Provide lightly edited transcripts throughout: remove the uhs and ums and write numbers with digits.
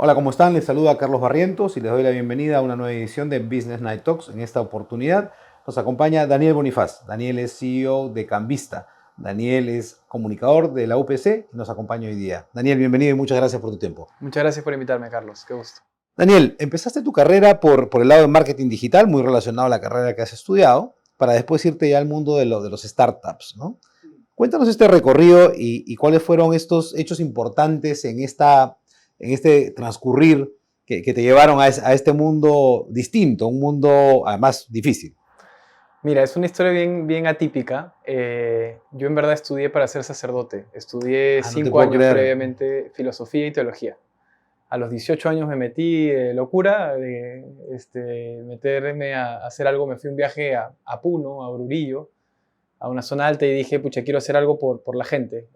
Hola, ¿cómo están? Les saluda Carlos Barrientos y les doy la bienvenida a una nueva edición de Business Night Talks. En esta oportunidad nos acompaña Daniel Bonifaz. Daniel es CEO de Cambista. Daniel es comunicador de la UPC y nos acompaña hoy día. Daniel, bienvenido y muchas gracias por tu tiempo. Muchas gracias por invitarme, Carlos. Qué gusto. Daniel, empezaste tu carrera por el lado de marketing digital, muy relacionado a la carrera que has estudiado, para después irte ya al mundo de los startups, ¿no? Cuéntanos este recorrido y cuáles fueron estos hechos importantes en este transcurrir que te llevaron a este mundo distinto, un mundo además difícil. Mira, es una historia bien atípica. Yo en verdad estudié para ser sacerdote. Estudié No te 5 puedo años creer. previamente filosofía y teología. A los 18 años me metí de locura, de meterme a hacer algo. Me fui un viaje a Puno, a Oruro, a una zona alta y dije, pucha, quiero hacer algo por la gente.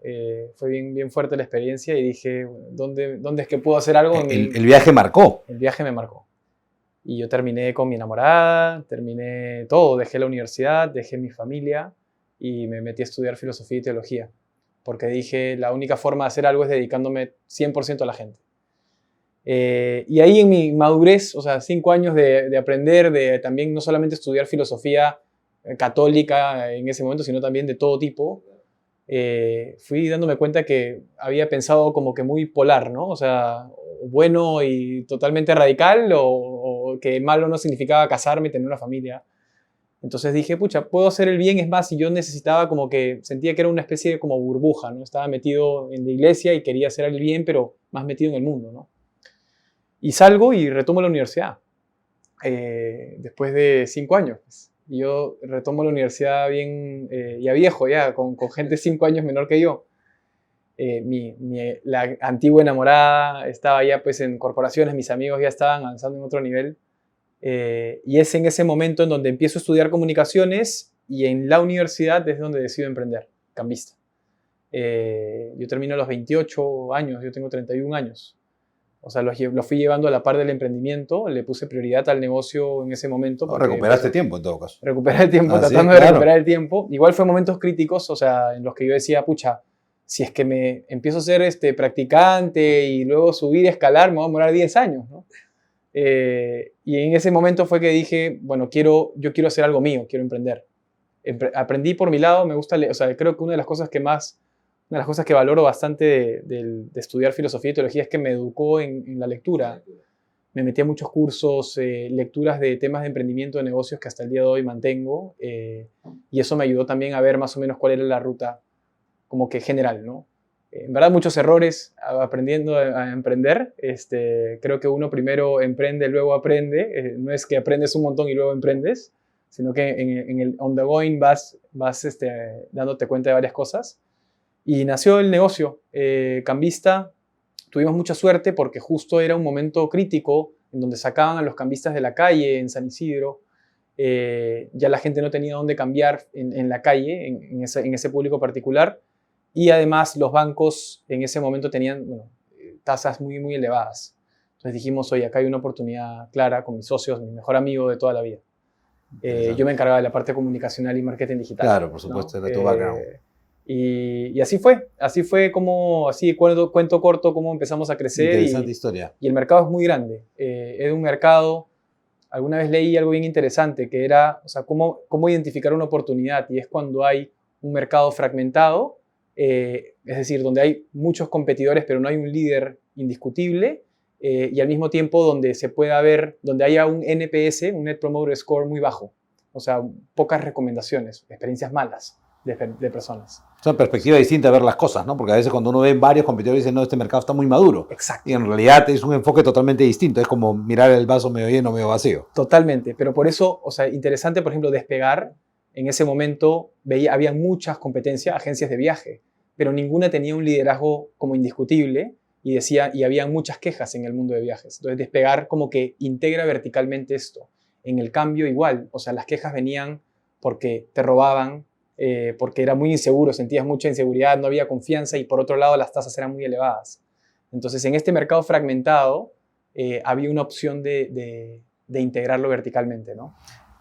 Fue bien fuerte la experiencia y dije, ¿dónde es que puedo hacer algo? El viaje marcó. El viaje me marcó. Y yo terminé con mi enamorada, terminé todo, dejé la universidad, dejé mi familia y me metí a estudiar filosofía y teología. Porque dije, la única forma de hacer algo es dedicándome 100% a la gente. Y ahí en mi madurez, o sea, 5 años de aprender, de también no solamente estudiar filosofía católica en ese momento, sino también de todo tipo, fui dándome cuenta que había pensado como que muy polar, ¿no? O sea, bueno y totalmente radical o que malo no significaba casarme y tener una familia. Entonces dije, pucha, puedo hacer el bien, es más, y yo necesitaba como que, sentía que era una especie de como burbuja, ¿no? Estaba metido en la iglesia y quería hacer el bien, pero más metido en el mundo, ¿no? Y salgo y retomo la universidad, después de 5 años, pues. Y yo retomo la universidad bien, ya viejo, ya, con gente 5 años menor que yo. La antigua enamorada estaba ya pues en corporaciones, mis amigos ya estaban avanzando en otro nivel. Y es en ese momento en donde empiezo a estudiar comunicaciones y en la universidad es donde decido emprender, Cambista. Yo termino a los 28 años, yo tengo 31 años. O sea, lo fui llevando a la par del emprendimiento, le puse prioridad al negocio en ese momento. Recuperaste tiempo en todo caso. Recuperar el tiempo, tratando de recuperar el tiempo. Igual fue momentos críticos, o sea, en los que yo decía, pucha, si es que me empiezo a ser practicante y luego subir y escalar, me voy a demorar 10 años, ¿no? Y en ese momento fue que dije, bueno, yo quiero hacer algo mío, quiero emprender. Aprendí por mi lado, me gusta, o sea, creo que una de las cosas que valoro bastante de estudiar filosofía y teología es que me educó en la lectura. Me metí a muchos cursos, lecturas de temas de emprendimiento, de negocios que hasta el día de hoy mantengo, y eso me ayudó también a ver más o menos cuál era la ruta como que general, ¿no? En verdad muchos errores aprendiendo a emprender. Creo que uno primero emprende, luego aprende. No es que aprendes un montón y luego emprendes, sino que en el on the going vas dándote cuenta de varias cosas. Y nació el negocio, Cambista. Tuvimos mucha suerte porque justo era un momento crítico en donde sacaban a los cambistas de la calle en San Isidro. Ya la gente no tenía dónde cambiar en la calle, en ese público particular. Y además los bancos en ese momento tenían tasas muy elevadas. Entonces dijimos, oye, acá hay una oportunidad clara con mis socios, mi mejor amigo de toda la vida. Yo me encargaba de la parte comunicacional y marketing digital. Claro, por supuesto, ¿no? De tu background. Y así fue como, así cuento corto, cómo empezamos a crecer. Interesante historia. Y el mercado es muy grande. Es un mercado, alguna vez leí algo bien interesante, que era, o sea, cómo identificar una oportunidad. Y es cuando hay un mercado fragmentado, es decir, donde hay muchos competidores, pero no hay un líder indiscutible, y al mismo tiempo donde donde haya un NPS, un Net Promoter Score muy bajo. O sea, pocas recomendaciones, experiencias malas de personas. Es una perspectiva distinta de ver las cosas, ¿no? Porque a veces cuando uno ve varios competidores dice, no, este mercado está muy maduro. Exacto. Y en realidad es un enfoque totalmente distinto. Es como mirar el vaso medio lleno, medio vacío. Totalmente. Pero por eso, o sea, interesante, por ejemplo, Despegar. En ese momento había muchas competencias, agencias de viaje, pero ninguna tenía un liderazgo como indiscutible y había muchas quejas en el mundo de viajes. Entonces, Despegar como que integra verticalmente esto. En el cambio igual, o sea, las quejas venían porque te robaban, porque era muy inseguro, sentías mucha inseguridad, no había confianza y por otro lado las tasas eran muy elevadas. Entonces, en este mercado fragmentado había una opción de integrarlo verticalmente, ¿no?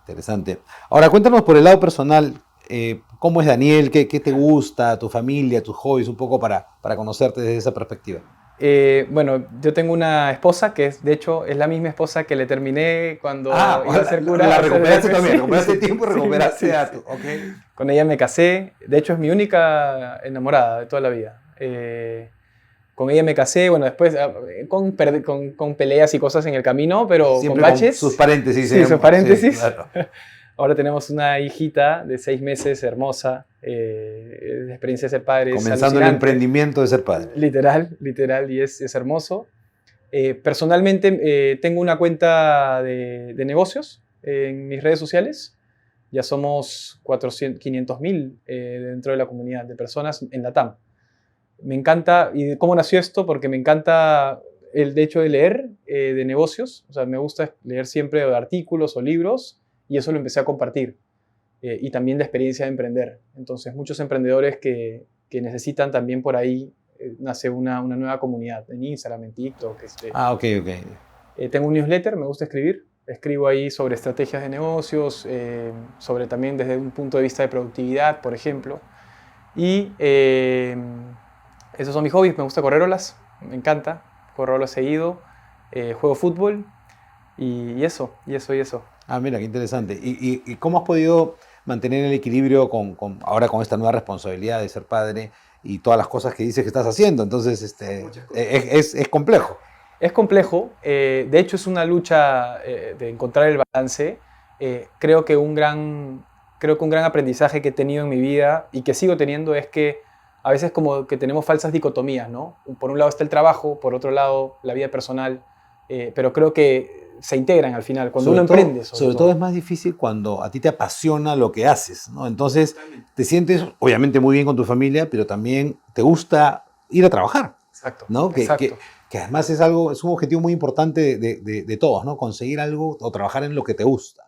Interesante. Ahora, cuéntanos por el lado personal, ¿cómo es Daniel? ¿Qué te gusta? ¿Tu familia? ¿Tus hobbies? Un poco para conocerte desde esa perspectiva. Bueno, yo tengo una esposa que de hecho es la misma esposa que le terminé cuando iba a ser cura. La recuperaste también, recuperaste sí, tiempo y recuperaste sí, a sí. tu... Okay. Con ella me casé, de hecho es mi única enamorada de toda la vida. Con ella me casé, bueno, después con peleas y cosas en el camino, pero Siempre con baches. Con sus paréntesis. Sí, sus paréntesis. Sí, claro. Ahora tenemos una hijita de 6 meses, hermosa. La experiencia de ser padre Comenzando el emprendimiento de ser padre. Literal, y es hermoso. Personalmente tengo una cuenta de negocios en mis redes sociales. Ya somos 500.000 dentro de la comunidad de personas en la TAM. Me encanta, ¿y cómo nació esto? Porque me encanta el hecho de leer de negocios. O sea, me gusta leer siempre artículos o libros y eso lo empecé a compartir. Y también la experiencia de emprender. Entonces, muchos emprendedores que necesitan también por ahí, nace una nueva comunidad en Instagram, en TikTok. Ok. Tengo un newsletter, me gusta escribir. Escribo ahí sobre estrategias de negocios, sobre también desde un punto de vista de productividad, por ejemplo. Y esos son mis hobbies. Me gusta correr olas, me encanta. Corro olas seguido. Juego fútbol y eso. Ah, mira, qué interesante. ¿Y cómo has podido mantener el equilibrio ahora con esta nueva responsabilidad de ser padre y todas las cosas que dices que estás haciendo? Entonces, es complejo. Es complejo. De hecho, es una lucha de encontrar el balance. Creo que un gran aprendizaje que he tenido en mi vida y que sigo teniendo es que a veces como que tenemos falsas dicotomías, ¿no? Por un lado está el trabajo, por otro lado la vida personal, pero creo que se integran al final, cuando uno emprende. Sobre todo es más difícil cuando a ti te apasiona lo que haces, ¿no? Entonces te sientes obviamente muy bien con tu familia, pero también te gusta ir a trabajar. Exacto. ¿No? Exacto. Que además es un objetivo muy importante de todos, ¿no? Conseguir algo o trabajar en lo que te gusta.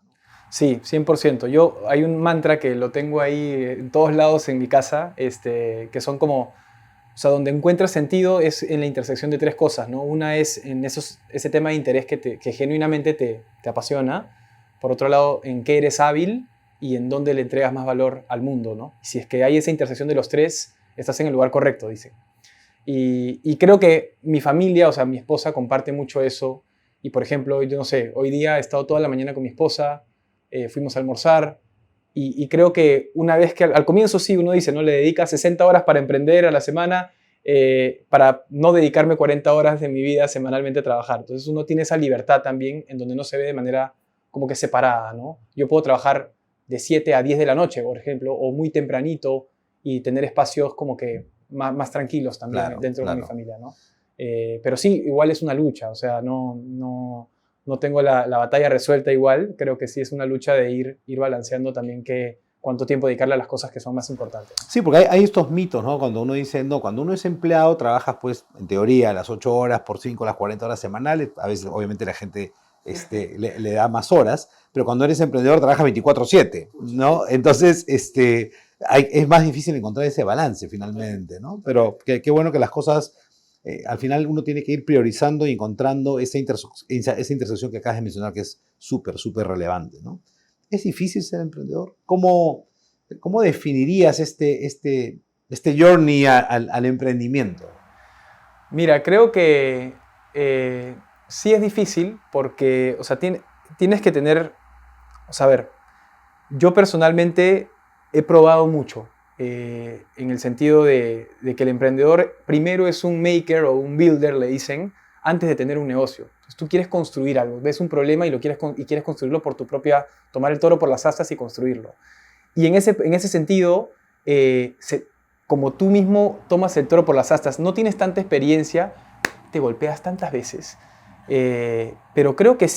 Sí, 100%. Hay un mantra que lo tengo ahí en todos lados en mi casa, que son como, o sea, donde encuentras sentido es en la intersección de 3 cosas, ¿no? Una es en ese tema de interés que genuinamente te apasiona. Por otro lado, en qué eres hábil y en dónde le entregas más valor al mundo, ¿no? Y si es que hay esa intersección de los 3, estás en el lugar correcto, dicen. Y creo que mi familia, o sea, mi esposa comparte mucho eso. Y, por ejemplo, yo no sé, hoy día he estado toda la mañana con mi esposa, fuimos a almorzar y creo que una vez que al comienzo sí uno dice, ¿no? Le dedica 60 horas para emprender a la semana, para no dedicarme 40 horas de mi vida semanalmente a trabajar. Entonces uno tiene esa libertad también en donde no se ve de manera como que separada, ¿no? Yo puedo trabajar de 7 a 10 de la noche, por ejemplo, o muy tempranito y tener espacios como que más tranquilos también dentro de mi familia, ¿no? Pero sí, igual es una lucha, o sea, no tengo la batalla resuelta igual, creo que sí es una lucha de ir balanceando también cuánto tiempo dedicarle a las cosas que son más importantes. Sí, porque hay estos mitos, ¿no? Cuando uno dice, no, cuando uno es empleado, trabajas, pues, en teoría, las 8 horas por 5, las 40 horas semanales, a veces, obviamente, la gente le da más horas, pero cuando eres emprendedor, trabajas 24/7, ¿no? Entonces, es más difícil encontrar ese balance, finalmente, ¿no? Pero qué bueno que las cosas... al final uno tiene que ir priorizando y encontrando esa intersección que acabas de mencionar, que es súper, súper relevante, ¿no? ¿Es difícil ser emprendedor? ¿Cómo definirías este journey al emprendimiento? Mira, creo que sí es difícil porque, o sea, tienes que tener, o sea, a ver, yo personalmente he probado mucho. En el sentido de que el emprendedor primero es un maker o un builder, le dicen, antes de tener un negocio. Entonces, tú quieres construir algo, ves un problema y quieres construirlo por tu propia, tomar el toro por las astas y construirlo. Y en ese sentido, como tú mismo tomas el toro por las astas, no tienes tanta experiencia, te golpeas tantas veces. Pero creo que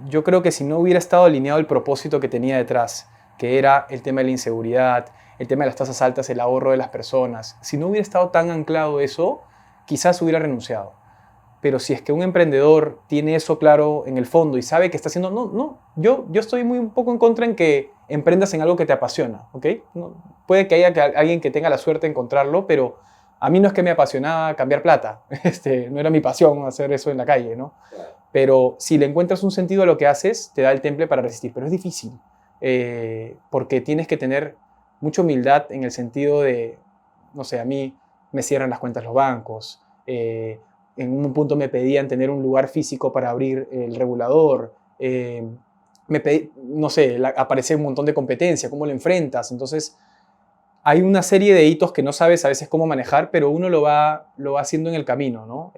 yo creo que si no hubiera estado alineado el propósito que tenía detrás, que era el tema de la inseguridad, el tema de las tasas altas, el ahorro de las personas. Si no hubiera estado tan anclado eso, quizás hubiera renunciado. Pero si es que un emprendedor tiene eso claro en el fondo y sabe que está haciendo... yo estoy un poco en contra en que emprendas en algo que te apasiona, ¿ok? Puede que haya alguien que tenga la suerte de encontrarlo, pero a mí no es que me apasionaba cambiar plata. No era mi pasión hacer eso en la calle, ¿no? Pero si le encuentras un sentido a lo que haces, te da el temple para resistir. Pero es difícil. Porque tienes que tener mucha humildad en el sentido de, no sé, a mí me cierran las cuentas los bancos, En un punto me pedían tener un lugar físico para abrir el regulador. No sé, aparece un montón de competencia, cómo lo enfrentas. Entonces, hay una serie de hitos que no sabes a veces cómo manejar, pero uno lo va haciendo en el camino, ¿no?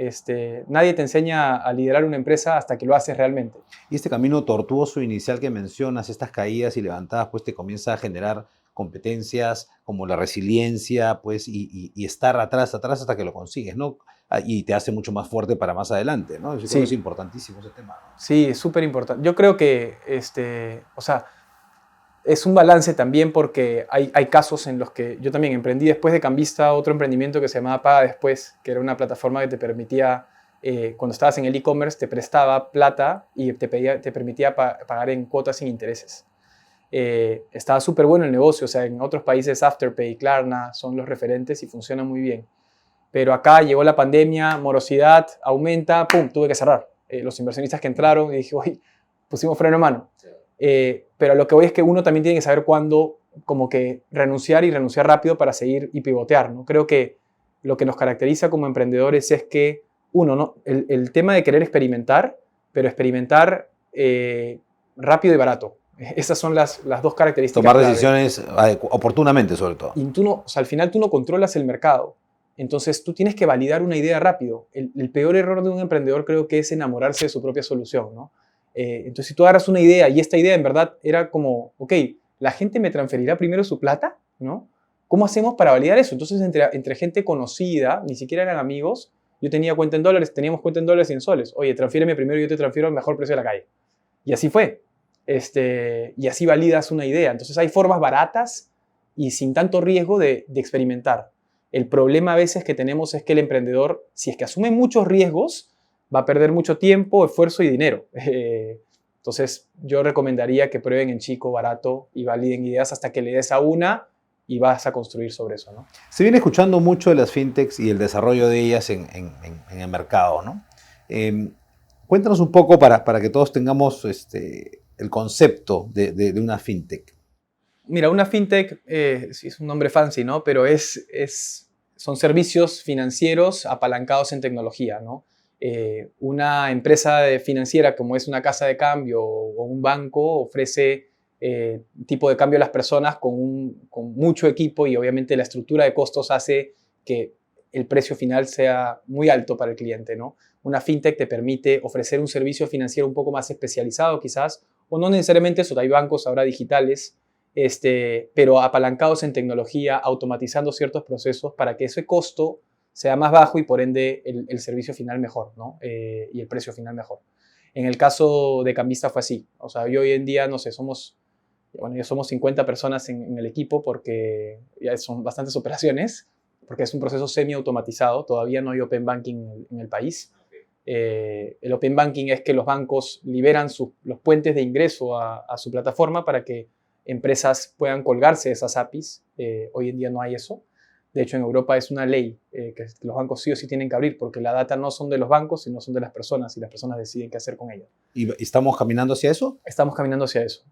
Nadie te enseña a liderar una empresa hasta que lo haces realmente. Y este camino tortuoso inicial que mencionas, estas caídas y levantadas, pues te comienza a generar competencias como la resiliencia, pues, y estar atrás hasta que lo consigues, ¿no? Y te hace mucho más fuerte para más adelante, ¿no? Yo creo que es importantísimo ese tema, ¿no? Sí, es súper importante. Yo creo que, o sea, es un balance también porque hay casos en los que yo también emprendí después de Cambista otro emprendimiento que se llamaba Paga Después, que era una plataforma que te permitía, cuando estabas en el e-commerce, te prestaba plata y te permitía pagar en cuotas sin intereses. Estaba súper bueno el negocio, o sea, en otros países Afterpay, Klarna son los referentes y funciona muy bien. Pero acá llegó la pandemia, morosidad aumenta, ¡pum!, tuve que cerrar. Los inversionistas que entraron y dije, uy, pusimos freno en mano. Pero lo que voy es que uno también tiene que saber cuándo como que renunciar y renunciar rápido para seguir y pivotear, ¿no? Creo que lo que nos caracteriza como emprendedores es que, uno, ¿no? el tema de querer experimentar, pero experimentar rápido y barato. Esas son las dos características. Tomar decisiones oportunamente, sobre todo. Y tú no, o sea, al final tú no controlas el mercado. Entonces tú tienes que validar una idea rápido. El peor error de un emprendedor creo que es enamorarse de su propia solución, ¿no? Entonces, si tú agarras una idea y esta idea en verdad era como, ok, ¿la gente me transferirá primero su plata? ¿No? ¿Cómo hacemos para validar eso? Entonces, entre gente conocida, ni siquiera eran amigos, yo tenía cuenta en dólares, teníamos cuenta en dólares y en soles. Oye, transfiéreme primero y yo te transfiero al mejor precio de la calle. Y así fue. Y así validas una idea. Entonces, hay formas baratas y sin tanto riesgo de experimentar. El problema a veces que tenemos es que el emprendedor, si es que asume muchos riesgos, va a perder mucho tiempo, esfuerzo y dinero. Entonces, yo recomendaría que prueben en chico, barato y validen ideas hasta que le des a una y vas a construir sobre eso, ¿no? Se viene escuchando mucho de las fintechs y el desarrollo de ellas en el mercado, ¿no? Cuéntanos un poco para que todos tengamos el concepto de una fintech. Mira, una fintech sí es un nombre fancy, ¿no? Pero son servicios financieros apalancados en tecnología, ¿no? Una empresa financiera como es una casa de cambio o un banco ofrece tipo de cambio a las personas con mucho equipo y obviamente la estructura de costos hace que el precio final sea muy alto para el cliente, ¿no? Una fintech te permite ofrecer un servicio financiero un poco más especializado quizás, o no necesariamente eso, hay bancos ahora digitales, pero apalancados en tecnología, automatizando ciertos procesos para que ese costo sea más bajo y por ende el servicio final mejor, ¿no? Y el precio final mejor. En el caso de Cambista fue así. O sea, hoy en día, no sé, somos 50 personas en el equipo porque ya son bastantes operaciones, porque es un proceso semi-automatizado. Todavía no hay Open Banking en el país. El Open Banking es que los bancos liberan los puentes de ingreso a su plataforma para que empresas puedan colgarse de esas APIs. Hoy en día no hay eso. De hecho, en Europa es una ley que los bancos sí o sí tienen que abrir porque la data no son de los bancos, sino son de las personas y las personas deciden qué hacer con ella. ¿Y estamos caminando hacia eso? Estamos caminando hacia eso.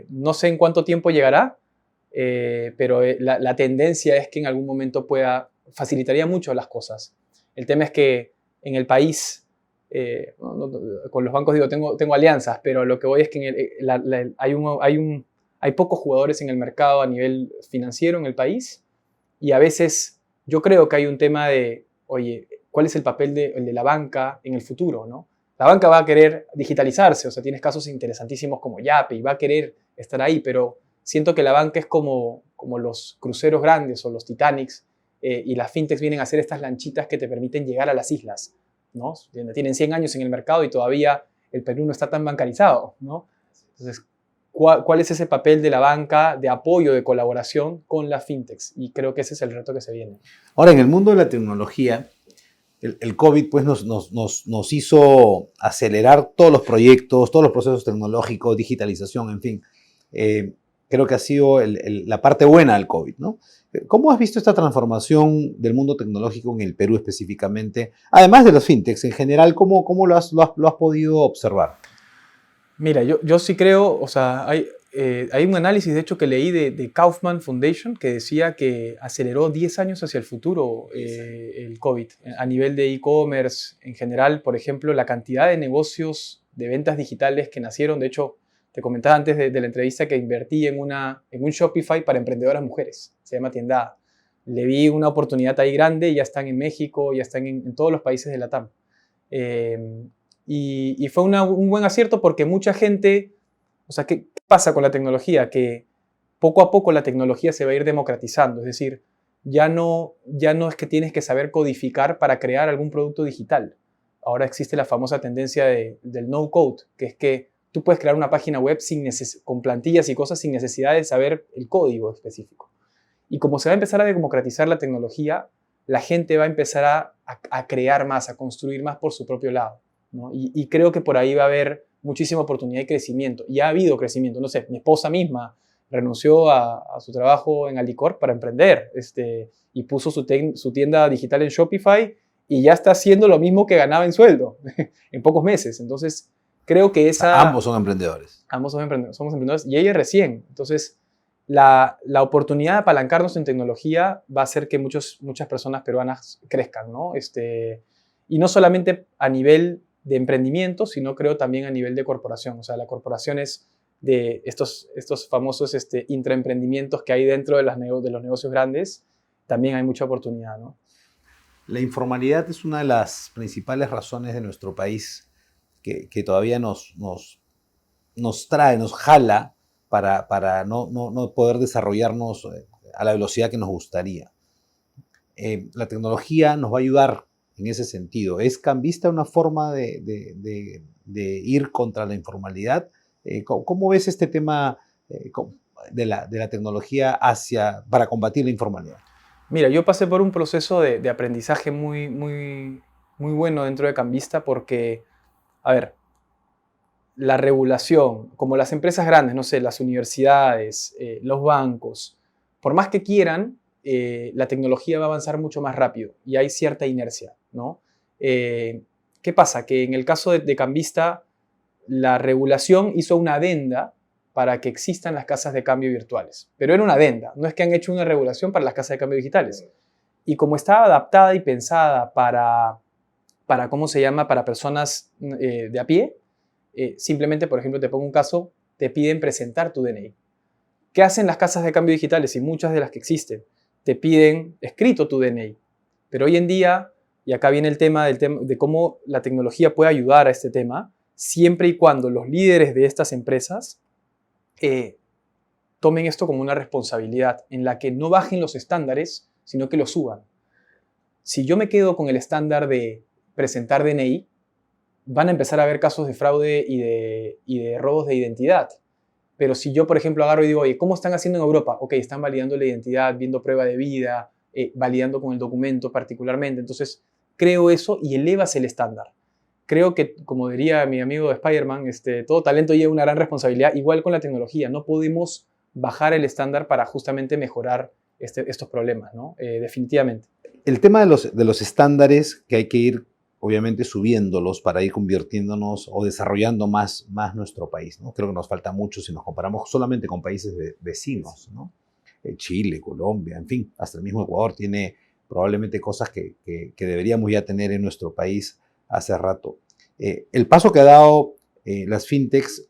No sé en cuánto tiempo llegará, pero la tendencia es que en algún momento facilitaría mucho las cosas. El tema es que en el país, con los bancos tengo alianzas, pero lo que voy es que hay pocos jugadores en el mercado a nivel financiero en el país. Y a veces yo creo que hay un tema de, oye, ¿cuál es el papel de la banca en el futuro, ¿no? La banca va a querer digitalizarse, o sea, tienes casos interesantísimos como Yape y va a querer estar ahí, pero siento que la banca es como los cruceros grandes o los Titanics y las fintechs vienen a ser estas lanchitas que te permiten llegar a las islas, ¿no? Tienen 100 años en el mercado y todavía el Perú no está tan bancarizado, ¿no? Entonces, ¿cuál es ese papel de la banca de apoyo, de colaboración con las fintechs? Y creo que ese es el reto que se viene. Ahora, en el mundo de la tecnología, el COVID pues, nos hizo acelerar todos los proyectos, todos los procesos tecnológicos, digitalización, en fin. Creo que ha sido la parte buena del COVID, ¿no? ¿Cómo has visto esta transformación del mundo tecnológico en el Perú específicamente? Además de las fintechs, en general, ¿cómo lo has podido observar? Mira, yo sí creo, o sea, hay un análisis, de hecho, que leí de Kaufman Foundation que decía que aceleró 10 años hacia el futuro el COVID. A nivel de e-commerce en general, por ejemplo, la cantidad de negocios de ventas digitales que nacieron. De hecho, te comentaba antes de la entrevista que invertí en un Shopify para emprendedoras mujeres. Se llama Tiendada. Le vi una oportunidad ahí grande, ya están en México, ya están en todos los países de LATAM. Y fue un buen acierto porque mucha gente... O sea, ¿qué pasa con la tecnología? Que poco a poco la tecnología se va a ir democratizando. Es decir, ya no es que tienes que saber codificar para crear algún producto digital. Ahora existe la famosa tendencia del no-code, que es que tú puedes crear una página web con plantillas y cosas sin necesidad de saber el código específico. Y como se va a empezar a democratizar la tecnología, la gente va a empezar a crear más, a construir más por su propio lado, ¿no? Y creo que por ahí va a haber muchísima oportunidad de crecimiento. Y ha habido crecimiento. No sé, mi esposa misma renunció a su trabajo en Alicorp para emprender y puso su tienda digital en Shopify y ya está haciendo lo mismo que ganaba en sueldo en pocos meses. Entonces, creo que Ambos son emprendedores. Ambos somos emprendedores y ella recién. Entonces, la oportunidad de apalancarnos en tecnología va a hacer que muchas personas peruanas crezcan, ¿no? Y no solamente a nivel de emprendimiento, sino creo también a nivel de corporación. O sea, la corporación es de estos famosos intraemprendimientos que hay dentro de los negocios grandes, también hay mucha oportunidad, ¿no? La informalidad es una de las principales razones de nuestro país que todavía nos trae, nos jala para no poder desarrollarnos a la velocidad que nos gustaría. La tecnología nos va a ayudar en ese sentido. ¿Es Cambista una forma de ir contra la informalidad? ¿Cómo ves este tema de la tecnología para combatir la informalidad? Mira, yo pasé por un proceso de aprendizaje muy, muy, muy bueno dentro de Cambista porque, a ver, la regulación, como las empresas grandes, no sé, las universidades, los bancos, por más que quieran, la tecnología va a avanzar mucho más rápido y hay cierta inercia, ¿no? ¿Qué pasa? Que en el caso de Cambista, la regulación hizo una adenda para que existan las casas de cambio virtuales. Pero era una adenda, no es que han hecho una regulación para las casas de cambio digitales. Y como estaba adaptada y pensada para ¿cómo se llama?, para personas de a pie, simplemente, por ejemplo, te pongo un caso, te piden presentar tu DNI. ¿Qué hacen las casas de cambio digitales y muchas de las que existen? Te piden escrito tu DNI. Pero hoy en día, y acá viene el tema de cómo la tecnología puede ayudar a este tema, siempre y cuando los líderes de estas empresas tomen esto como una responsabilidad en la que no bajen los estándares, sino que los suban. Si yo me quedo con el estándar de presentar DNI, van a empezar a haber casos de fraude y de robos de identidad. Pero si yo, por ejemplo, agarro y digo, oye, ¿cómo están haciendo en Europa? Ok, están validando la identidad, viendo prueba de vida, validando con el documento particularmente. Entonces, creo eso y elevas el estándar. Creo que, como diría mi amigo Spider-Man, todo talento lleva una gran responsabilidad, igual con la tecnología. No podemos bajar el estándar para justamente mejorar estos problemas, ¿no? Definitivamente. El tema de los estándares que hay que ir, obviamente, subiéndolos para ir convirtiéndonos o desarrollando más nuestro país, ¿no? Creo que nos falta mucho si nos comparamos solamente con países vecinos, ¿no? Chile, Colombia, en fin, hasta el mismo Ecuador tiene probablemente cosas que deberíamos ya tener en nuestro país hace rato. El paso que ha dado las fintechs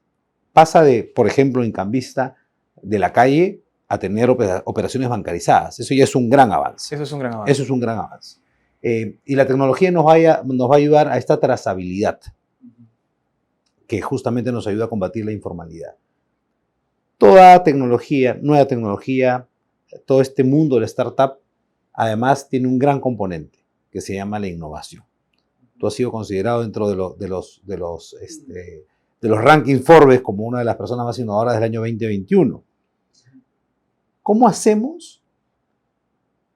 pasa de, por ejemplo, en Cambista, de la calle a tener operaciones bancarizadas. Eso ya es un gran avance. Eso es un gran avance. Eso es un gran avance. Y la tecnología nos va a ayudar a esta trazabilidad, que justamente nos ayuda a combatir la informalidad. Toda tecnología, nueva tecnología, todo este mundo de la startup, además tiene un gran componente que se llama la innovación. Tú has sido considerado dentro de los rankings Forbes como una de las personas más innovadoras del año 2021. ¿Cómo hacemos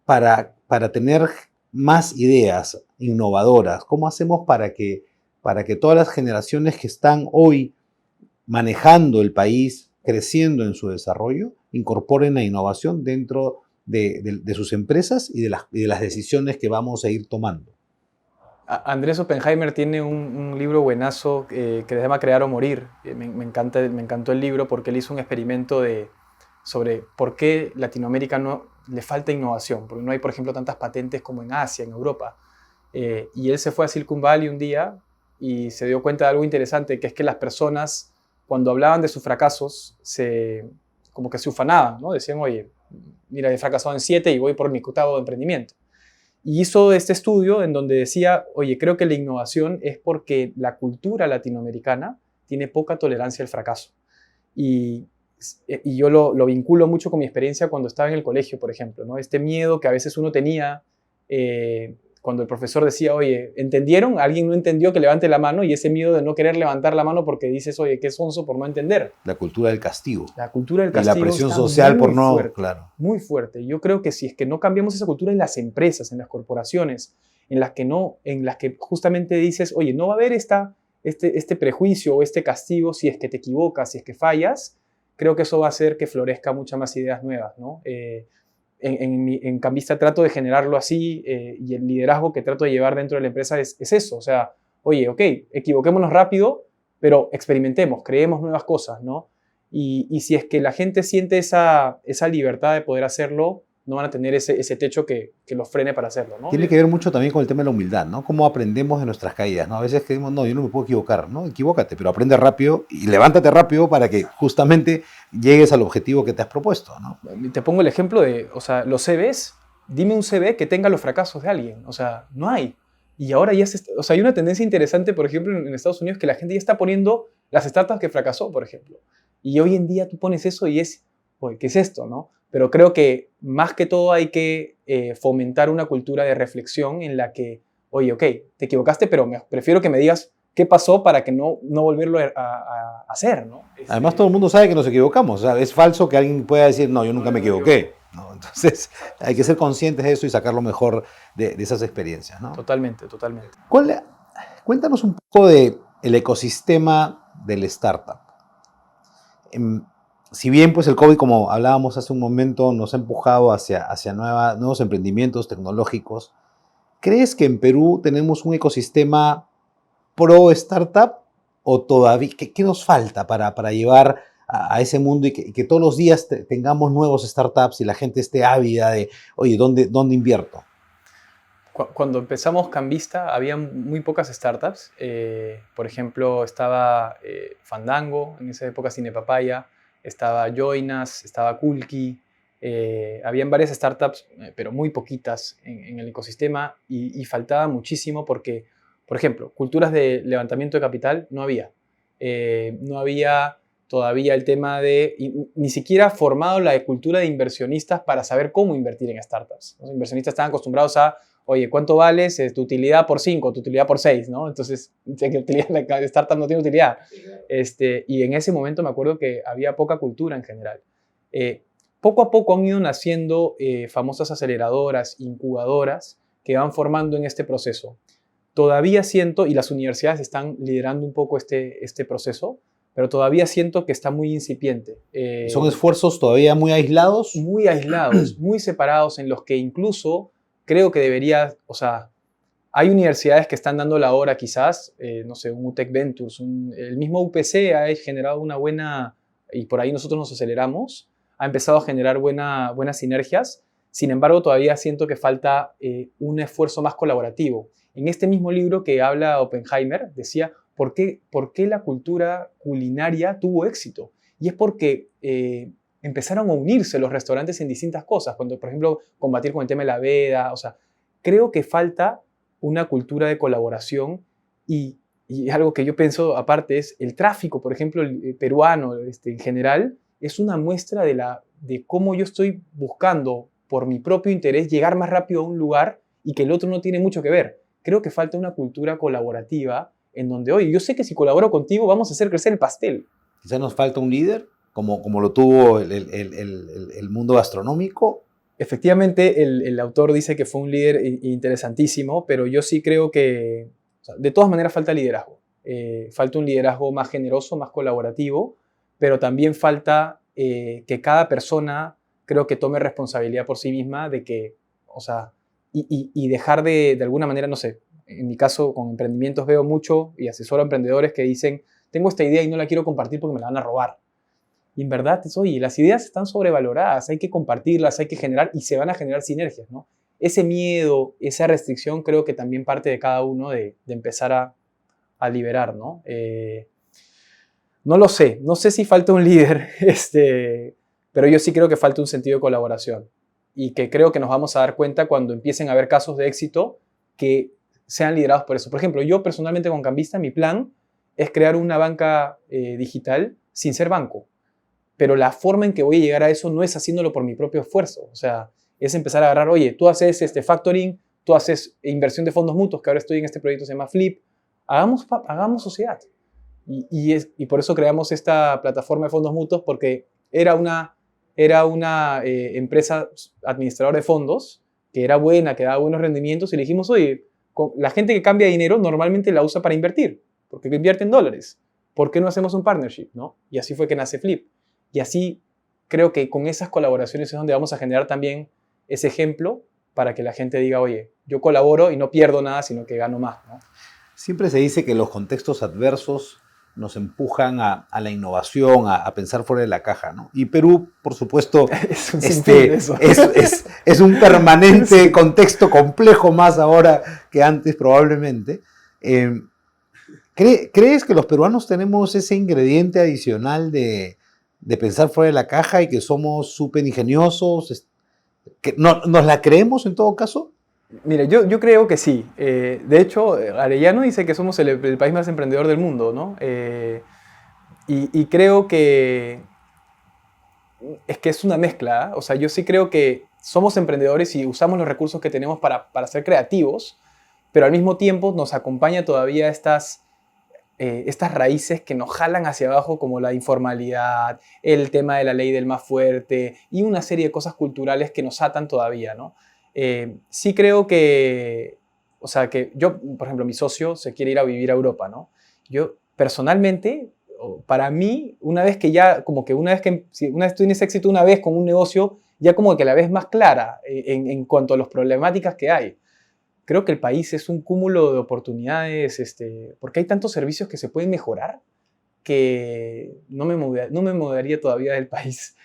para tener más ideas innovadoras? ¿Cómo hacemos para que todas las generaciones que están hoy manejando el país, creciendo en su desarrollo, incorporen la innovación dentro de sus empresas y de las decisiones que vamos a ir tomando? Andrés Oppenheimer tiene un libro buenazo que se llama Crear o Morir. Me encantó el libro porque él hizo un experimento sobre por qué Latinoamérica no, le falta innovación, porque no hay, por ejemplo, tantas patentes como en Asia, en Europa. Y él se fue a Silicon Valley un día y se dio cuenta de algo interesante, que es que las personas, cuando hablaban de sus fracasos, como que se ufanaban, ¿no? Decían, oye, mira, he fracasado en 7 y voy por mi 8º emprendimiento. Y hizo este estudio en donde decía, oye, creo que la innovación es porque la cultura latinoamericana tiene poca tolerancia al fracaso. Y, y yo lo vinculo mucho con mi experiencia cuando estaba en el colegio, por ejemplo, ¿no? Este miedo que a veces uno tenía cuando el profesor decía, oye, ¿entendieron? Alguien no entendió, que levante la mano, y ese miedo de no querer levantar la mano porque dices, oye, qué sonso por no entender. La cultura del castigo. La cultura del castigo. Y la presión social por no... Fuerte, claro. Muy fuerte. Yo creo que si es que no cambiamos esa cultura en las empresas, en las corporaciones, en las que justamente dices, oye, no va a haber este prejuicio o este castigo si es que te equivocas, si es que fallas, creo que eso va a hacer que florezca muchas más ideas nuevas, ¿no? En Cambista trato de generarlo así, y el liderazgo que trato de llevar dentro de la empresa es eso. O sea, oye, ok, equivoquémonos rápido, pero experimentemos, creemos nuevas cosas, ¿no? Y si es que la gente siente esa libertad de poder hacerlo, no van a tener ese techo que los frene para hacerlo, ¿no? Tiene que ver mucho también con el tema de la humildad, ¿no? Cómo aprendemos de nuestras caídas, ¿no? A veces creemos, no, yo no me puedo equivocar, ¿no? Equivócate, pero aprende rápido y levántate rápido para que justamente llegues al objetivo que te has propuesto, ¿no? Te pongo el ejemplo de, o sea, los CVs, dime un CV que tenga los fracasos de alguien, o sea, no hay. Y ahora ya o sea, hay una tendencia interesante, por ejemplo, en Estados Unidos, que la gente ya está poniendo las startups que fracasó, por ejemplo. Y hoy en día tú pones eso y es, oye, ¿qué es esto, no? Pero creo que más que todo hay que fomentar una cultura de reflexión en la que, oye, ok, te equivocaste, pero prefiero que me digas qué pasó para que no volverlo a hacer, ¿no? Además, todo el mundo sabe que nos equivocamos. O sea, es falso que alguien pueda decir, no, yo nunca me equivoqué, ¿no? Entonces, hay que ser conscientes de eso y sacar lo mejor de esas experiencias, ¿no? Totalmente, totalmente. Cuéntanos un poco del ecosistema del startup. Si bien pues el COVID, como hablábamos hace un momento, nos ha empujado hacia nuevos emprendimientos tecnológicos, ¿crees que en Perú tenemos un ecosistema pro startup o todavía, qué nos falta para llevar a ese mundo y que todos los días tengamos nuevos startups y la gente esté ávida de, oye, ¿dónde invierto? Cuando empezamos Cambista había muy pocas startups. Por ejemplo, estaba Fandango, en esa época Cinepapaya, estaba Joinas, estaba Kulki. Habían varias startups, pero muy poquitas en el ecosistema, y faltaba muchísimo porque, por ejemplo, culturas de levantamiento de capital no había. No había todavía el tema ni siquiera formado la cultura de inversionistas para saber cómo invertir en startups. Los inversionistas estaban acostumbrados a, oye, ¿cuánto vales? Tu utilidad por 5, tu utilidad por 6, ¿no? Entonces, la startup no tiene utilidad. Y en ese momento me acuerdo que había poca cultura en general. Poco a poco han ido naciendo famosas aceleradoras, incubadoras, que van formando en este proceso. Todavía siento, y las universidades están liderando un poco este proceso, pero todavía siento que está muy incipiente. ¿Son esfuerzos todavía muy aislados? Muy aislados, muy separados, en los que incluso creo que debería, o sea, hay universidades que están dando la hora quizás, no sé, un UTEC Ventures, el mismo UPC ha generado una buena, y por ahí nosotros nos aceleramos, ha empezado a generar buenas sinergias. Sin embargo, todavía siento que falta un esfuerzo más colaborativo. En este mismo libro que habla Oppenheimer, decía, ¿por qué la cultura culinaria tuvo éxito? Y es porque empezaron a unirse los restaurantes en distintas cosas. Cuando, por ejemplo, combatir con el tema de la veda. O sea, creo que falta una cultura de colaboración, y algo que yo pienso aparte es el tráfico, por ejemplo, el peruano en general, es una muestra de cómo yo estoy buscando por mi propio interés llegar más rápido a un lugar y que el otro no tiene mucho que ver. Creo que falta una cultura colaborativa en donde, oye, yo sé que si colaboro contigo vamos a hacer crecer el pastel. Quizás nos falta un líder, como lo tuvo el mundo gastronómico. Efectivamente, el autor dice que fue un líder interesantísimo, pero yo sí creo que, o sea, de todas maneras falta liderazgo. Falta un liderazgo más generoso, más colaborativo, pero también falta que cada persona, creo que tome responsabilidad por sí misma de que, o sea, y dejar de alguna manera, no sé, en mi caso con emprendimientos veo mucho y asesoro a emprendedores que dicen, tengo esta idea y no la quiero compartir porque me la van a robar. Y en verdad, oye, las ideas están sobrevaloradas, hay que compartirlas, hay que generar y se van a generar sinergias, ¿no? Ese miedo, esa restricción creo que también parte de cada uno de empezar a liberar, ¿no? No lo sé, no sé si falta un líder, pero yo sí creo que falta un sentido de colaboración y que creo que nos vamos a dar cuenta cuando empiecen a haber casos de éxito que sean liderados por eso. Por ejemplo, yo personalmente con Cambista, mi plan es crear una banca digital sin ser banco, pero la forma en que voy a llegar a eso no es haciéndolo por mi propio esfuerzo, o sea, es empezar a agarrar, oye, tú haces factoring, tú haces inversión de fondos mutuos, que ahora estoy en este proyecto, se llama Flip, hagamos sociedad. Y por eso creamos esta plataforma de fondos mutuos, porque era una empresa administradora de fondos que era buena, que daba buenos rendimientos, y le dijimos, oye, la gente que cambia dinero normalmente la usa para invertir, porque invierte en dólares. ¿Por qué no hacemos un partnership? ¿No? Y así fue que nace Flip. Y así creo que con esas colaboraciones es donde vamos a generar también ese ejemplo para que la gente diga, oye, yo colaboro y no pierdo nada, sino que gano más, ¿no? Siempre se dice que los contextos adversos nos empujan a la innovación, a pensar fuera de la caja, ¿no? Y Perú, por supuesto, es un permanente contexto complejo más ahora que antes probablemente. ¿Crees que los peruanos tenemos ese ingrediente adicional de pensar fuera de la caja y que somos súper ingeniosos? ¿Que nos la creemos en todo caso? Mira, yo creo que sí. De hecho, Arellano dice que somos el país más emprendedor del mundo, ¿no? Y creo que es una mezcla, ¿eh? O sea, yo sí creo que somos emprendedores y usamos los recursos que tenemos para ser creativos, pero al mismo tiempo nos acompaña todavía estas raíces que nos jalan hacia abajo, como la informalidad, el tema de la ley del más fuerte y una serie de cosas culturales que nos atan todavía, ¿no? Sí creo que, o sea, que yo, por ejemplo, mi socio se quiere ir a vivir a Europa, ¿no? Yo, personalmente, para mí, si una vez tienes éxito una vez con un negocio, ya como que la ves más clara en cuanto a las problemáticas que hay. Creo que el país es un cúmulo de oportunidades, porque hay tantos servicios que se pueden mejorar que no me mudaría todavía del país,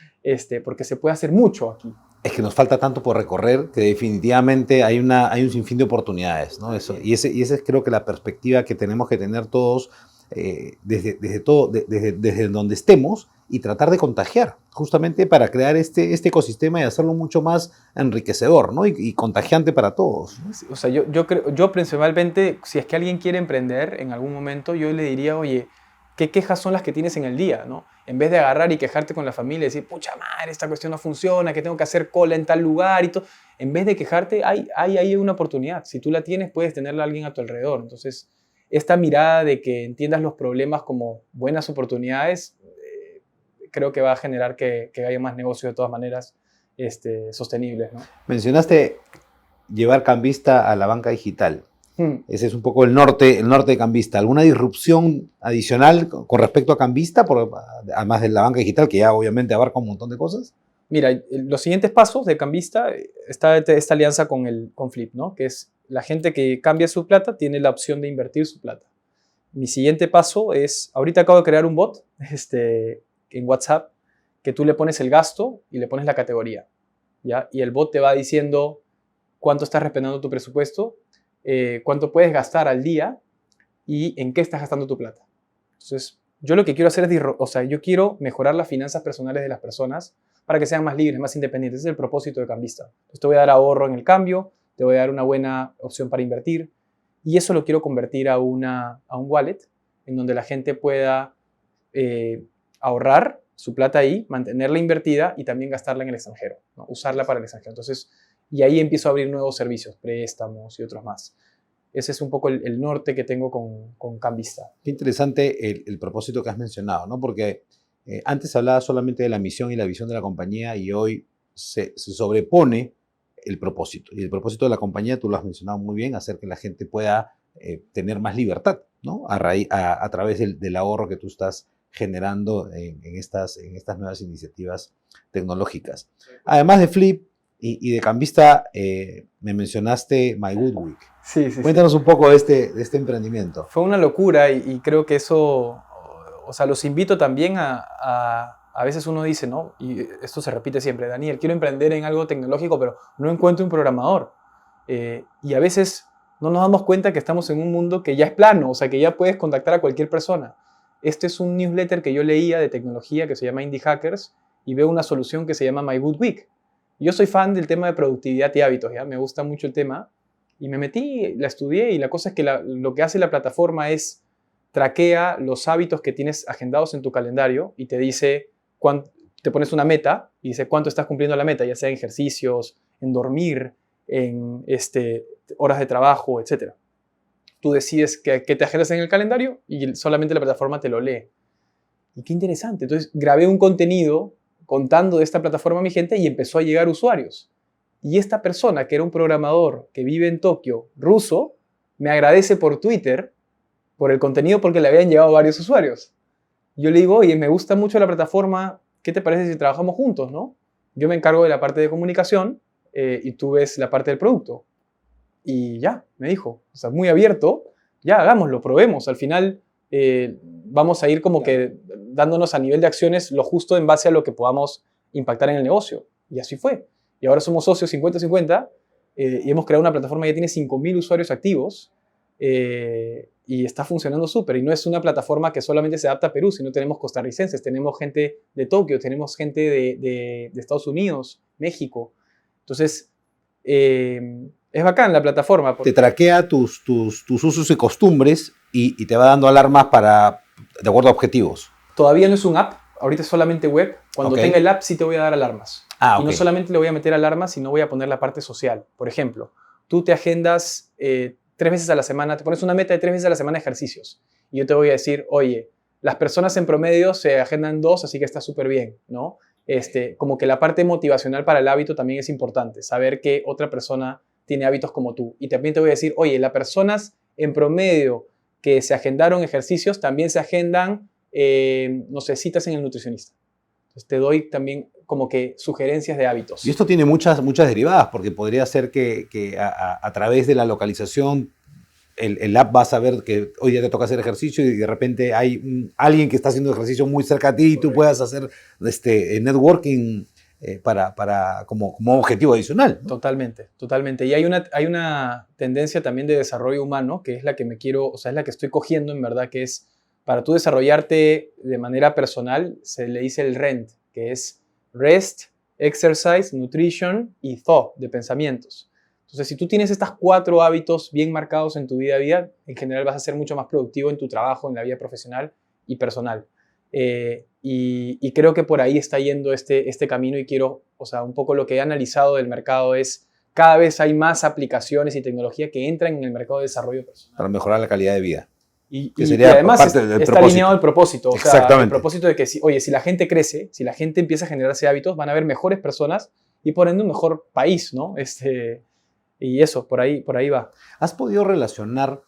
porque se puede hacer mucho aquí. Es que nos falta tanto por recorrer que definitivamente hay un sinfín de oportunidades, ¿no? Y esa es creo que la perspectiva que tenemos que tener todos desde donde estemos y tratar de contagiar, justamente para crear este ecosistema y hacerlo mucho más enriquecedor, ¿no? Y contagiante para todos. O sea, yo principalmente, si es que alguien quiere emprender en algún momento, yo le diría, oye, ¿qué quejas son las que tienes en el día, ¿no? En vez de agarrar y quejarte con la familia y decir, pucha madre, esta cuestión no funciona, que tengo que hacer cola en tal lugar y todo. En vez de quejarte, hay una oportunidad. Si tú la tienes, puedes tenerla a alguien a tu alrededor. Entonces, esta mirada de que entiendas los problemas como buenas oportunidades, creo que va a generar que haya más negocios de todas maneras sostenibles, ¿no? Mencionaste llevar Cambista a la banca digital. Ese es un poco el norte de Cambista. ¿Alguna disrupción adicional con respecto a Cambista, además de la banca digital, que ya obviamente abarca un montón de cosas? Mira, los siguientes pasos de Cambista está esta alianza con Flip, ¿no? Que es la gente que cambia su plata tiene la opción de invertir su plata. Mi siguiente paso es, ahorita acabo de crear un bot en WhatsApp que tú le pones el gasto y le pones la categoría, ¿ya? Y el bot te va diciendo cuánto estás respetando tu presupuesto, cuánto puedes gastar al día y en qué estás gastando tu plata. Entonces, yo lo que quiero hacer es, yo quiero mejorar las finanzas personales de las personas para que sean más libres, más independientes. Ese es el propósito de Cambista. Entonces, te voy a dar ahorro en el cambio, te voy a dar una buena opción para invertir y eso lo quiero convertir a un wallet en donde la gente pueda ahorrar su plata ahí, mantenerla invertida y también gastarla en el extranjero, ¿no? Usarla para el extranjero. Entonces, y ahí empiezo a abrir nuevos servicios, préstamos y otros más. Ese es un poco el norte que tengo con Cambista. Qué interesante el propósito que has mencionado, ¿no? Porque antes hablaba solamente de la misión y la visión de la compañía y hoy se sobrepone el propósito. Y el propósito de la compañía, tú lo has mencionado muy bien, hacer que la gente pueda tener más libertad, ¿no? A través del ahorro que tú estás generando en estas nuevas iniciativas tecnológicas. Además de Flip y de Cambista, me mencionaste My Good Week. Sí, sí, Cuéntanos un poco de este emprendimiento. Fue una locura y creo que eso, o sea, los invito también a veces uno dice, ¿no? Y esto se repite siempre, Daniel, quiero emprender en algo tecnológico, pero no encuentro un programador. Y a veces no nos damos cuenta que estamos en un mundo que ya es plano, o sea, que ya puedes contactar a cualquier persona. Este es un newsletter que yo leía de tecnología que se llama Indie Hackers y veo una solución que se llama My Good Week. Yo soy fan del tema de productividad y hábitos, ¿ya? Me gusta mucho el tema y me metí, la estudié y la cosa es que lo que hace la plataforma es traquea los hábitos que tienes agendados en tu calendario y te dice, te pones una meta y dice cuánto estás cumpliendo la meta, ya sea en ejercicios, en dormir, en horas de trabajo, etc. Tú decides que te agendas en el calendario y solamente la plataforma te lo lee. Y qué interesante. Entonces grabé un contenido contando de esta plataforma a mi gente y empezó a llegar usuarios. Y esta persona, que era un programador que vive en Tokio, ruso, me agradece por Twitter por el contenido porque le habían llegado varios usuarios. Yo le digo, oye, me gusta mucho la plataforma, ¿qué te parece si trabajamos juntos, no? Yo me encargo de la parte de comunicación y tú ves la parte del producto. Y ya, me dijo, o sea, muy abierto, ya hagámoslo, probemos. Al final vamos a ir como que dándonos a nivel de acciones lo justo en base a lo que podamos impactar en el negocio. Y así fue. Y ahora somos socios 50-50 y hemos creado una plataforma que ya tiene 5.000 usuarios activos y está funcionando súper. Y no es una plataforma que solamente se adapta a Perú, sino tenemos costarricenses, tenemos gente de Tokio, tenemos gente de Estados Unidos, México. Entonces, es bacán la plataforma. Te traquea tus usos y costumbres y te va dando alarmas de acuerdo a objetivos. Todavía no es un app, ahorita es solamente web. Cuando Ok. tenga el app sí te voy a dar alarmas. Ah, Y no ok. solamente le voy a meter alarmas, sino voy a poner la parte social. Por ejemplo, tú te agendas 3 veces a la semana, te pones una meta de 3 veces a la semana de ejercicios. Y yo te voy a decir, oye, las personas en promedio se agendan 2, así que está súper bien, ¿no? Como que la parte motivacional para el hábito también es importante, saber que otra persona tiene hábitos como tú. Y también te voy a decir, oye, las personas en promedio que se agendaron ejercicios también se agendan, no sé, citas en el nutricionista. Entonces te doy también como que sugerencias de hábitos. Y esto tiene muchas derivadas, porque podría ser que a través de la localización el app va a saber que hoy día te toca hacer ejercicio y de repente hay alguien que está haciendo ejercicio muy cerca a ti y tú puedas hacer networking como objetivo adicional, ¿no? Totalmente, totalmente. Y hay una tendencia también de desarrollo humano, que es la que es la que estoy cogiendo en verdad, que es para tú desarrollarte de manera personal, se le dice el RENT, que es Rest, Exercise, Nutrition y Thought, de pensamientos. Entonces, si tú tienes estos 4 hábitos bien marcados en tu vida a día, en general vas a ser mucho más productivo en tu trabajo, en la vida profesional y personal. Y creo que por ahí está yendo este camino y quiero, o sea, un poco lo que he analizado del mercado es cada vez hay más aplicaciones y tecnología que entran en el mercado de desarrollo personal. Para mejorar la calidad de vida. Y sería además parte del está propósito. alineado al propósito. O sea, Exactamente. el propósito de que, si la gente crece, si la gente empieza a generarse hábitos, van a haber mejores personas y por ende un mejor país, ¿no? Y eso, por ahí va. ¿Has podido relacionar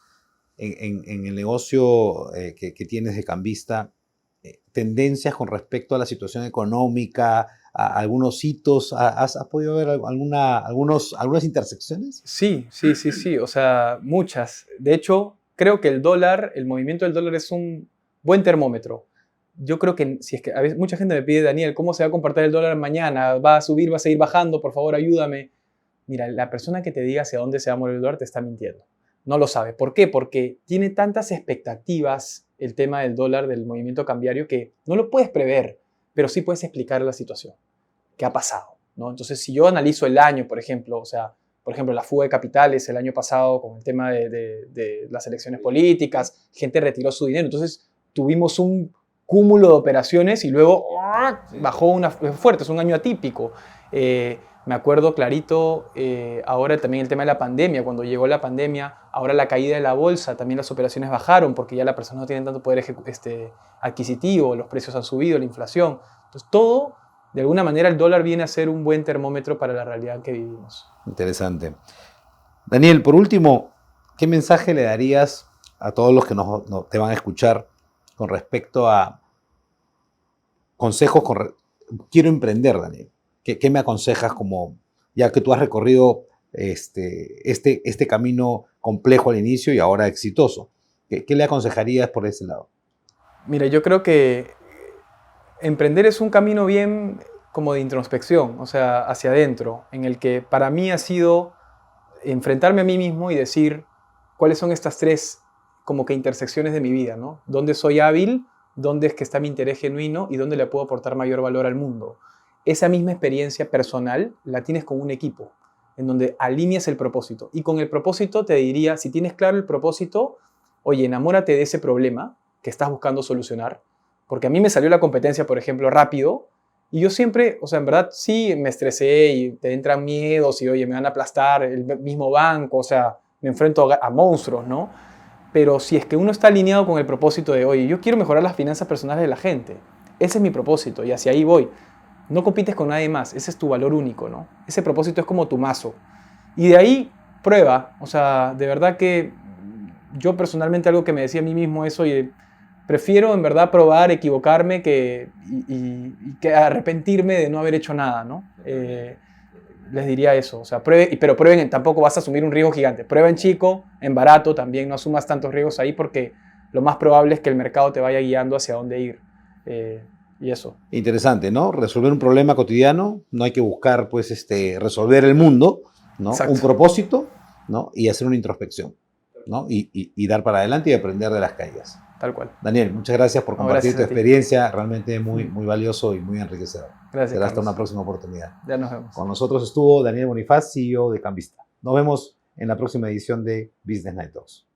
en el negocio que tienes de cambista tendencias con respecto a la situación económica, a algunos hitos? ¿Has podido ver algunas intersecciones? Sí. O sea, muchas. De hecho, creo que el movimiento del dólar es un buen termómetro. Yo creo que si es que a veces mucha gente me pide, Daniel, ¿cómo se va a comportar el dólar mañana? ¿Va a subir? ¿Va a seguir bajando? Por favor, ayúdame. Mira, la persona que te diga hacia dónde se va a mover el dólar te está mintiendo. No lo sabe. ¿Por qué? Porque tiene tantas expectativas el tema del dólar, del movimiento cambiario, que no lo puedes prever, pero sí puedes explicar la situación. ¿Qué ha pasado? ¿No? Entonces, si yo analizo el año, por ejemplo, la fuga de capitales el año pasado con el tema de las elecciones políticas, gente retiró su dinero. Entonces, tuvimos un cúmulo de operaciones y luego bajó fuerte. Es un año atípico. Me acuerdo clarito, ahora también el tema de la pandemia, cuando llegó la pandemia, ahora la caída de la bolsa, también las operaciones bajaron porque ya las personas no tienen tanto poder adquisitivo, los precios han subido, la inflación. Entonces todo, de alguna manera el dólar viene a ser un buen termómetro para la realidad que vivimos. Interesante. Daniel, por último, ¿qué mensaje le darías a todos los que te van a escuchar con respecto a consejos? Quiero emprender, Daniel. ¿Qué me aconsejas ya que tú has recorrido este camino complejo al inicio y ahora exitoso. ¿Qué le aconsejarías por ese lado? Mira, yo creo que emprender es un camino bien como de introspección, o sea, hacia adentro, en el que para mí ha sido enfrentarme a mí mismo y decir cuáles son estas tres como que intersecciones de mi vida, ¿no? ¿Dónde soy hábil? ¿Dónde es que está mi interés genuino? ¿Y dónde le puedo aportar mayor valor al mundo? Esa misma experiencia personal la tienes con un equipo, en donde alineas el propósito. Y con el propósito te diría, si tienes claro el propósito, oye, enamórate de ese problema que estás buscando solucionar, porque a mí me salió la competencia, por ejemplo, rápido, y yo siempre, o sea, en verdad sí me estresé y te entran miedos y, oye, me van a aplastar el mismo banco, o sea, me enfrento a monstruos, ¿no? Pero si es que uno está alineado con el propósito de, oye, yo quiero mejorar las finanzas personales de la gente, ese es mi propósito y hacia ahí voy. No compites con nadie más, ese es tu valor único, ¿no? Ese propósito es como tu mazo. Y de ahí prueba, o sea, de verdad que yo personalmente algo que me decía a mí mismo es, oye, prefiero en verdad probar, equivocarme y que arrepentirme de no haber hecho nada, ¿no? Les diría eso, o sea, pero prueben, tampoco vas a asumir un riesgo gigante. Prueben chico, en barato también, no asumas tantos riesgos ahí porque lo más probable es que el mercado te vaya guiando hacia dónde ir. Y eso. Interesante, ¿no? Resolver un problema cotidiano, no hay que buscar, pues, resolver el mundo, ¿no? Exacto. Un propósito, ¿no? Y hacer una introspección, ¿no? Y dar para adelante y aprender de las caídas. Tal cual. Daniel, muchas gracias por compartir tu experiencia, realmente muy muy valioso y muy enriquecedor. Gracias. Será hasta una próxima oportunidad. Ya nos vemos. Con nosotros estuvo Daniel Bonifaz, CEO de Cambista. Nos vemos en la próxima edición de Business Night Talks.